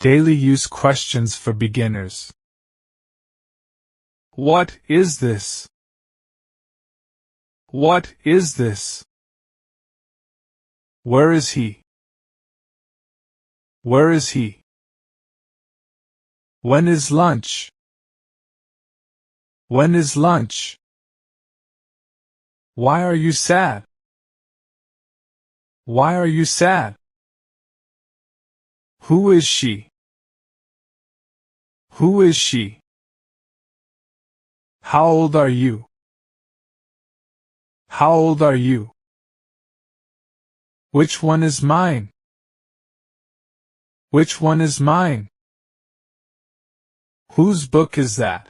Daily use questions for beginners. What is this? What is this? Where is he? Where is he? When is lunch? When is lunch? Why are you sad? Why are you sad? Who is she? Who is she? How old are you? How old are you? Which one is mine? Which one is mine? Whose book is that?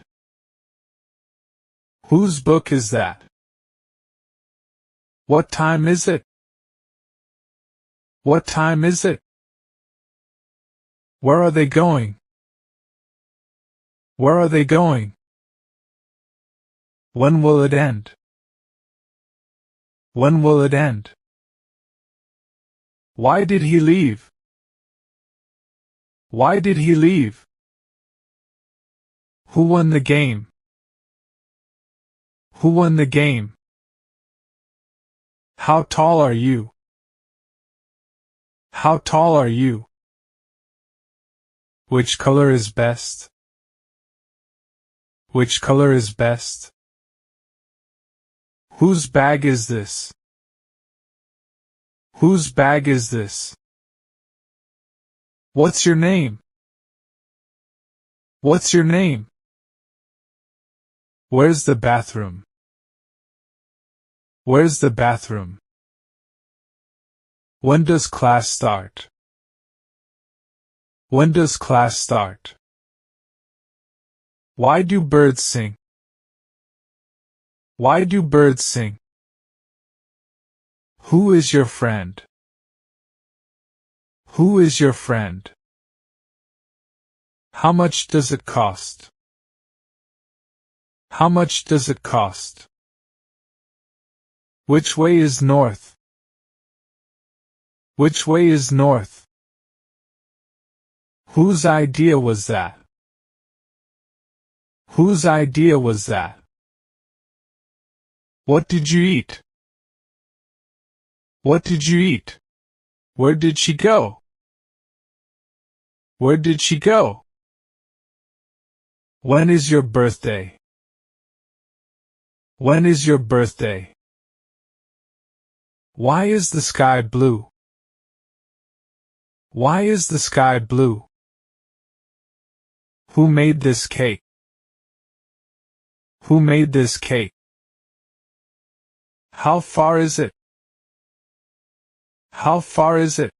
Whose book is that? What time is it? What time is it? Where are they going? Where are they going? When will it end? When will it end? Why did he leave? Why did he leave? Who won the game? Who won the game? How tall are you? How tall are you? Which color is best? Which color is best? Whose bag is this? Whose bag is this? What's your name? What's your name? Where's the bathroom? Where's the bathroom? When does class start? When does class start? Why do birds sing? Why do birds sing? Who is your friend? Who is your friend? How much does it cost? How much does it cost? Which way is north? Which way is north? Whose idea was that? Whose idea was that? What did you eat? What did you eat? Where did she go? Where did she go? When is your birthday? When is your birthday? Why is the sky blue? Why is the sky blue? Who made this cake? Who made this cake? How far is it? How far is it?